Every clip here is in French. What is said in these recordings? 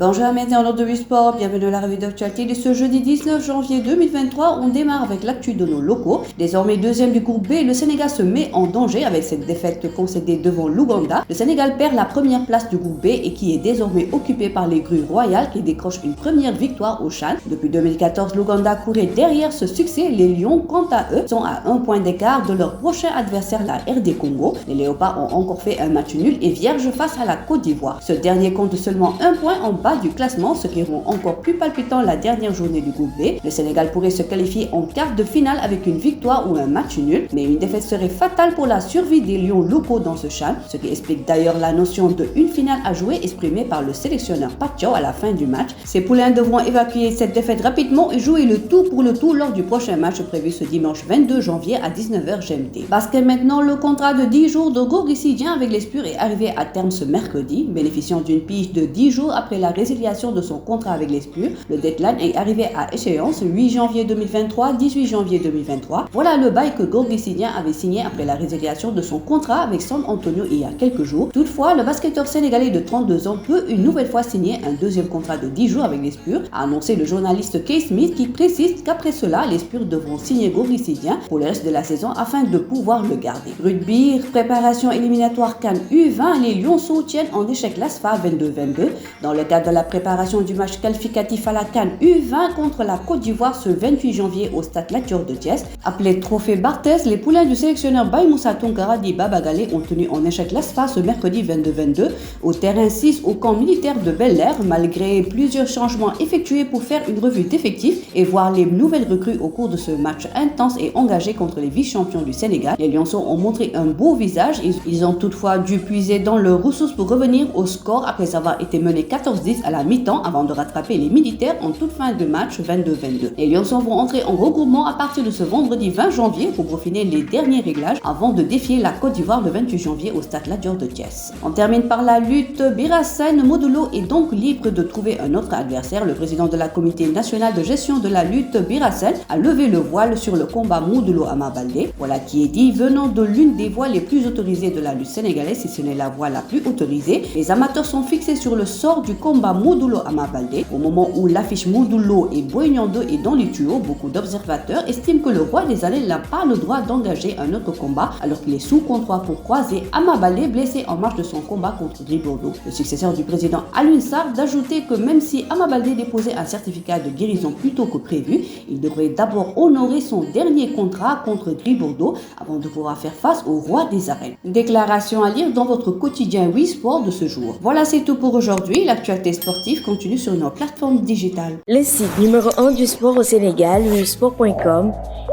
Bonjour à internautes de Sport, bienvenue à la revue d'actualité de ce jeudi 19 janvier 2023. On démarre avec l'actu de nos locaux. Désormais deuxième du groupe B, le Sénégal se met en danger avec cette défaite concédée devant l'Ouganda. Le Sénégal perd la première place du groupe B et qui est désormais occupé par les Grues Royales qui décrochent une première victoire au CHAN. Depuis 2014, l'Ouganda courait derrière ce succès. Les Lions, quant à eux, sont à un point d'écart de leur prochain adversaire, la RD Congo. Les Léopards ont encore fait un match nul et vierge face à la Côte d'Ivoire. Ce dernier compte seulement un point en bas du classement, ce qui rend encore plus palpitant la dernière journée du groupe B. Le Sénégal pourrait se qualifier en quart de finale avec une victoire ou un match nul, mais une défaite serait fatale pour la survie des Lions locaux dans ce CHAN, ce qui explique d'ailleurs la notion de une finale à jouer exprimée par le sélectionneur Patio à la fin du match. Ces poulains devront évacuer cette défaite rapidement et jouer le tout pour le tout lors du prochain match prévu ce dimanche 22 janvier à 19h GMT. Basket maintenant, le contrat de 10 jours de Gorgui Sy-Dieng avec les Spurs est arrivé à terme ce mercredi, bénéficiant d'une pige de 10 jours après la résiliation de son contrat avec les Spurs. Le deadline est arrivé à échéance 8 janvier 2023, 18 janvier 2023. Voilà le bail que Gorgui Sy-Dieng avait signé après la résiliation de son contrat avec San Antonio il y a quelques jours. Toutefois, le basketteur sénégalais de 32 ans peut une nouvelle fois signer un deuxième contrat de 10 jours avec les Spurs, a annoncé le journaliste Kay Smith qui précise qu'après cela, les Spurs devront signer Gorgui Sy-Dieng pour le reste de la saison afin de pouvoir le garder. Rugby, préparation éliminatoire CAN U20, les Lionceaux tiennent en échec l'ASFA 22-22 dans le cadre de la préparation du match qualificatif à la CAN U20 contre la Côte d'Ivoire ce 28 janvier au stade Lat Dior de Thiès. Appelé Trophée Barthès, les poulains du sélectionneur Baye Moussa Tounkara dit Babagalé ont tenu en échec l'ASFA ce mercredi 22-22 au terrain 6 au camp militaire de Bel-Air malgré plusieurs changements effectués pour faire une revue d'effectifs et voir les nouvelles recrues au cours de ce match intense et engagé contre les vice-champions du Sénégal. Les Lionceaux ont montré un beau visage, ils ont toutefois dû puiser dans leurs ressources pour revenir au score après avoir été menés 14-10 à la mi-temps avant de rattraper les militaires en toute fin de match 22-22. Les Lionceaux vont entrer en regroupement à partir de ce vendredi 20 janvier pour peaufiner les derniers réglages avant de défier la Côte d'Ivoire le 28 janvier au stade Lat Dior de Thiès. On termine par la lutte. Birassane Modulo est donc libre de trouver un autre adversaire. Le président de la comité national de gestion de la lutte Birassane a levé le voile sur le combat Modulo Ama Baldé. Voilà qui est dit, venant de l'une des voies les plus autorisées de la lutte sénégalaise, si ce n'est la voie la plus autorisée. Les amateurs sont fixés sur le sort du combat Modulo Ama Baldé. Au moment où l'affiche Modulo et Boy Niang 2 est dans les tuyaux, beaucoup d'observateurs estiment que le roi des arènes n'a pas le droit d'engager un autre combat alors qu'il est sous contrat pour croiser Ama Baldé blessé en marge de son combat contre Gris Bordeaux. Le successeur du président Alioune Sarr d'ajouter que même si Ama Baldé déposait un certificat de guérison plus tôt que prévu, il devrait d'abord honorer son dernier contrat contre Gris Bordeaux avant de pouvoir faire face au roi des arènes. Déclaration à lire dans votre quotidien Wii Sport de ce jour. Voilà, c'est tout pour aujourd'hui. L'actualité sportive continue sur nos plateformes digitales. Le site numéro 1 du sport au Sénégal, wisport.com,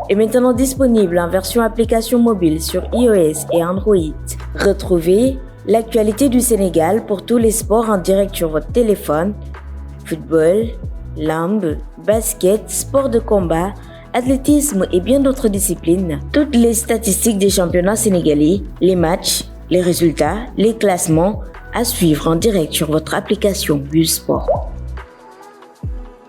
est maintenant disponible en version application mobile sur iOS et Android. Retrouvez l'actualité du Sénégal pour tous les sports en direct sur votre téléphone: football, lambe, basket, sport de combat, athlétisme et bien d'autres disciplines. Toutes les statistiques des championnats sénégalais, les matchs, les résultats, les classements à suivre en direct sur votre application Busport.